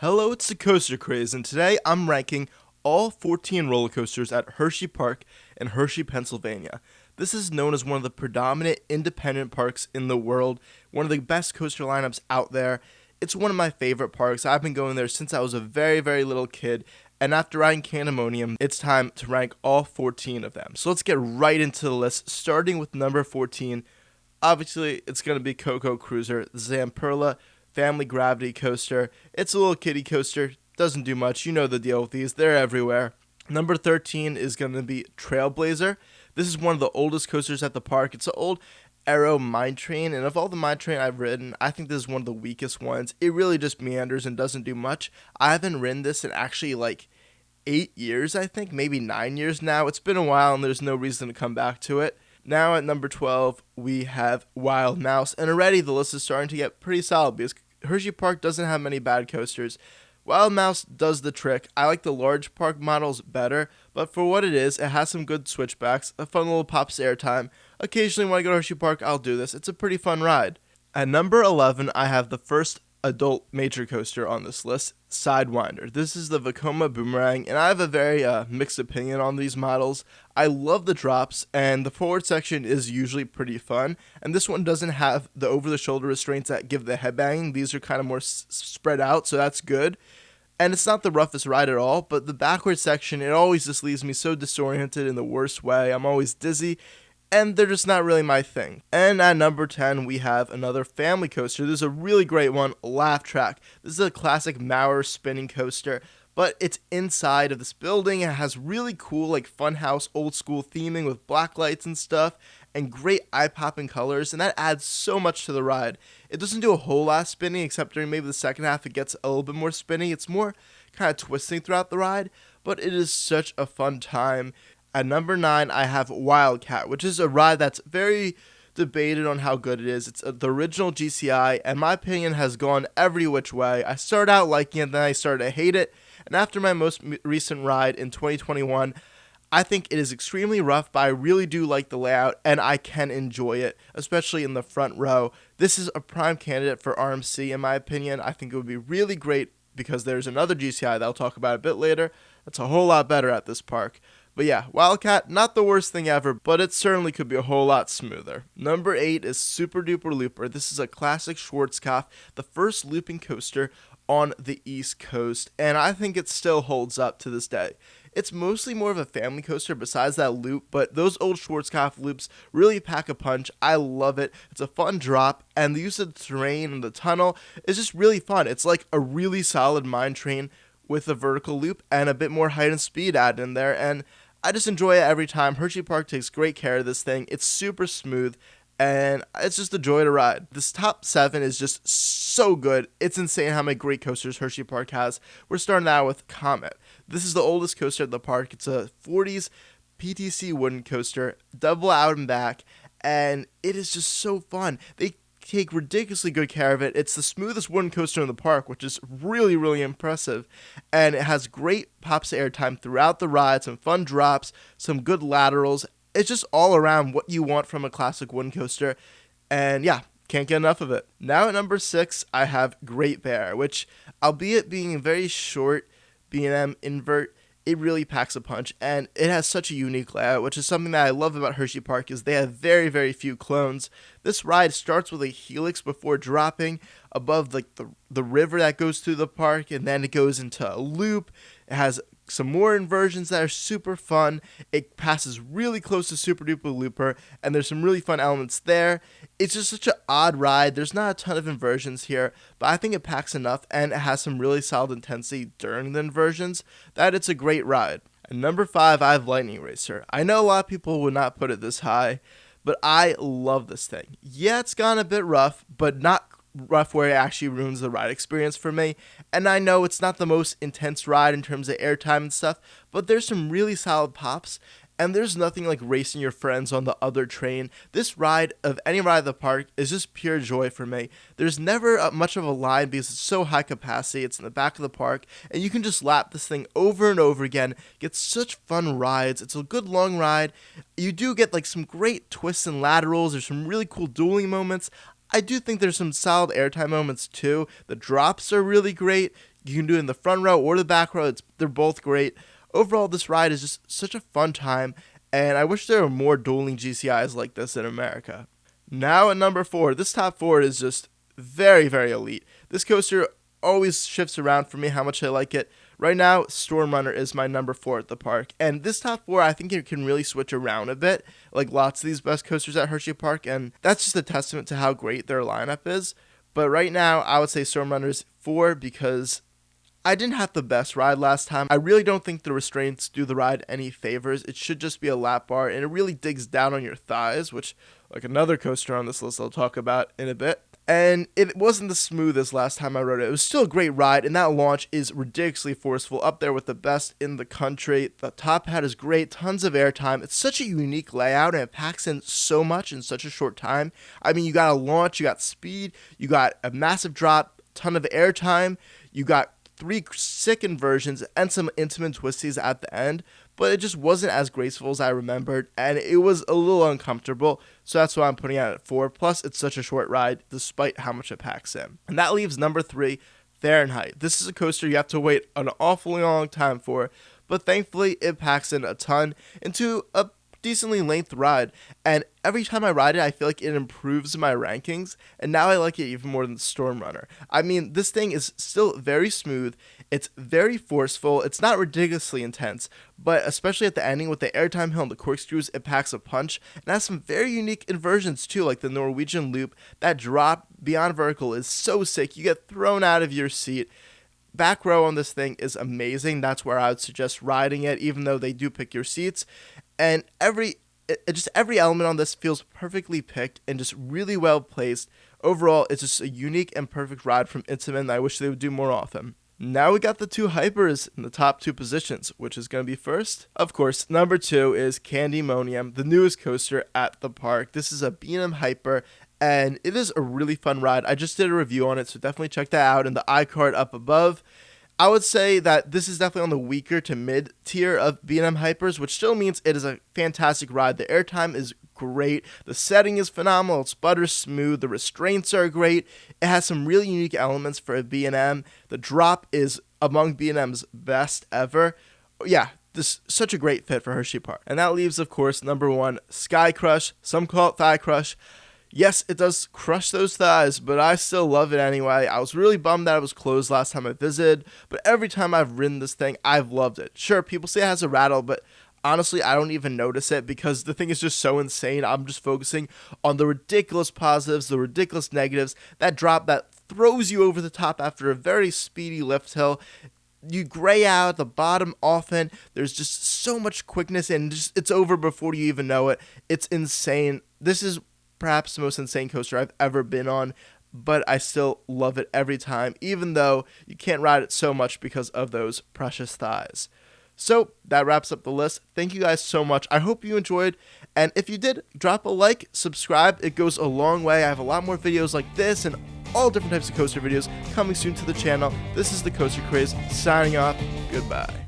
Hello, it's the Coaster Craze, and today I'm ranking all 14 roller coasters at Hersheypark in Hershey, Pennsylvania. This is known as one of the predominant independent parks in the world, one of the best coaster lineups out there. It's one of my favorite parks. I've been going there since I was a very, very little kid, and after riding Candemonium, it's time to rank all 14 of them. So let's get right into the list, starting with number 14. Obviously, it's going to be Coco Cruiser, the Zamperla Family Gravity Coaster. It's a little kiddie coaster, doesn't do much. You know the deal with these, they're everywhere. Number 13 is going to be Trailblazer. This is one of the oldest coasters at the park. It's an old Aero mine train, and of all the mine train I've ridden, I think this is one of the weakest ones. It really just meanders and doesn't do much. I haven't ridden this in actually 8 years, I think, maybe 9 years now. It's been a while, and there's no reason to come back to it. Now at number 12, we have Wild Mouse, and already the list is starting to get pretty solid because Hersheypark doesn't have many bad coasters. Wild Mouse does the trick. I like the large park models better, but for what it is, it has some good switchbacks, a fun little pops airtime. Occasionally when I go to Hersheypark, I'll do this. It's a pretty fun ride. At number 11, I have the first adult major coaster on this list, Sidewinder. This is the Vekoma Boomerang, and I have a very mixed opinion on these models. I love the drops, and the forward section is usually pretty fun, and this one doesn't have the over-the-shoulder restraints that give the headbanging. These are kind of more spread out, so that's good. And it's not the roughest ride at all, but the backward section, it always just leaves me so disoriented in the worst way. I'm always dizzy, and they're just not really my thing. And at number 10, we have another family coaster. This is a really great one, Laugh Track. This is a classic Maurer spinning coaster, but it's inside of this building. It has really cool, funhouse, old school theming with black lights and stuff, and great eye-popping colors, and that adds so much to the ride. It doesn't do a whole lot of spinning, except during maybe the second half it gets a little bit more spinning. It's more kind of twisting throughout the ride, but it is such a fun time. At number 9, I have Wildcat, which is a ride that's very debated on how good it is. It's the original GCI, and my opinion has gone every which way. I started out liking it, then I started to hate it, and after my most recent ride in 2021, I think it is extremely rough, but I really do like the layout, and I can enjoy it, especially in the front row. This is a prime candidate for RMC, in my opinion. I think it would be really great because there's another GCI that I'll talk about a bit later that's a whole lot better at this park. But yeah, Wildcat, not the worst thing ever, but it certainly could be a whole lot smoother. Number 8 is Super Duper Looper. This is a classic Schwarzkopf, the first looping coaster on the East Coast, and I think it still holds up to this day. It's mostly more of a family coaster besides that loop, but those old Schwarzkopf loops really pack a punch. I love it. It's a fun drop, and the use of the terrain and the tunnel is just really fun. It's like a really solid mine train with a vertical loop and a bit more height and speed added in there, and I just enjoy it every time. Hersheypark takes great care of this thing. It's super smooth, and it's just a joy to ride. This top 7 is just so good. It's insane how many great coasters Hersheypark has. We're starting out with Comet. This is the oldest coaster at the park. It's a 40s PTC wooden coaster, double out and back, and it is just so fun. They take ridiculously good care of it. It's the smoothest wooden coaster in the park, which is really, really impressive. And it has great pops airtime throughout the ride, some fun drops, some good laterals. It's just all around what you want from a classic wooden coaster. And yeah, can't get enough of it. Now at number 6, I have Great Bear, which, albeit being a very short B&M invert, it really packs a punch, and it has such a unique layout, which is something that I love about Hersheypark, is they have very, very few clones. This ride starts with a helix before dropping above the river that goes through the park, and then it goes into a loop. It has some more inversions that are super fun. It passes really close to Super Duper Looper, and there's some really fun elements there. It's just such an odd ride. There's not a ton of inversions here, but I think it packs enough, and it has some really solid intensity during the inversions that it's a great ride. And number 5, I have Lightning Racer. I know a lot of people would not put it this high, but I love this thing. Yeah, it's gone a bit rough, but not rough where it actually ruins the ride experience for me. And I know it's not the most intense ride in terms of airtime and stuff, but there's some really solid pops, and there's nothing like racing your friends on the other train. This ride, of any ride at the park, is just pure joy for me. There's never much of a line because it's so high capacity. It's in the back of the park, and you can just lap this thing over and over again. Get such fun rides. It's a good long ride. You do get some great twists and laterals. There's some really cool dueling moments. I do think there's some solid airtime moments too. The drops are really great. You can do it in the front row or the back row. They're both great. Overall, this ride is just such a fun time, and I wish there were more dueling GCIs like this in America. Now at number 4, this top 4 is just very, very elite. This coaster always shifts around for me how much I like it. Right now, Storm Runner is my number 4 at the park, and this top 4, I think it can really switch around a bit, like lots of these best coasters at Hersheypark, and that's just a testament to how great their lineup is. But right now, I would say Storm Runner's 4 because I didn't have the best ride last time. I really don't think the restraints do the ride any favors. It should just be a lap bar, and it really digs down on your thighs, which, like another coaster on this list I'll talk about in a bit. And it wasn't the smoothest last time I rode it. It was still a great ride, and that launch is ridiculously forceful, up there with the best in the country. The top hat is great, tons of airtime. It's such a unique layout, and it packs in so much in such a short time. I mean, you got a launch, you got speed, you got a massive drop, ton of airtime, you got 3 sick inversions and some intimate twisties at the end, but it just wasn't as graceful as I remembered, and it was a little uncomfortable, so that's why I'm putting it at 4. Plus, it's such a short ride, despite how much it packs in. And that leaves number 3, Fahrenheit. This is a coaster you have to wait an awfully long time for, but thankfully, it packs in a ton into a decently length ride, and every time I ride it, I feel like it improves my rankings, and now I like it even more than the Storm Runner. I mean, this thing is still very smooth, it's very forceful, it's not ridiculously intense, but especially at the ending with the airtime hill and the corkscrews, it packs a punch, and has some very unique inversions too, like the Norwegian loop. That drop beyond vertical is so sick, you get thrown out of your seat. Back row on this thing is amazing. That's where I would suggest riding it, even though they do pick your seats. And every element on this feels perfectly picked and just really well placed. Overall, it's just a unique and perfect ride from Intamin that I wish they would do more often. Now we got the 2 hypers in the top 2 positions, which is going to be first. Of course, number 2 is Candymonium, the newest coaster at the park. This is a B&M hyper, and it is a really fun ride. I just did a review on it, so definitely check that out in the iCard up above. I would say that this is definitely on the weaker to mid tier of B&M hypers, which still means it is a fantastic ride. The airtime is great. The setting is phenomenal. It's butter smooth. The restraints are great. It has some really unique elements for a B&M. The drop is among B&M's best ever. Yeah, this is such a great fit for Hersheypark. And that leaves, of course, number 1, Sky Crush. Some call it Thigh Crush. Yes, it does crush those thighs, but I still love it anyway. I was really bummed that it was closed last time I visited, but every time I've ridden this thing, I've loved it. Sure, people say it has a rattle, but honestly, I don't even notice it because the thing is just so insane. I'm just focusing on the ridiculous positives, the ridiculous negatives, that drop that throws you over the top after a very speedy lift hill. You gray out at the bottom often. There's just so much quickness, and it's over before you even know it. It's insane. This is perhaps the most insane coaster I've ever been on, but I still love it every time, even though you can't ride it so much because of those precious thighs. So that wraps up the list. Thank you guys so much. I hope you enjoyed, and if you did, drop a like, subscribe. It goes a long way. I have a lot more videos like this and all different types of coaster videos coming soon to the channel. This is the Coaster Craze, signing off. Goodbye.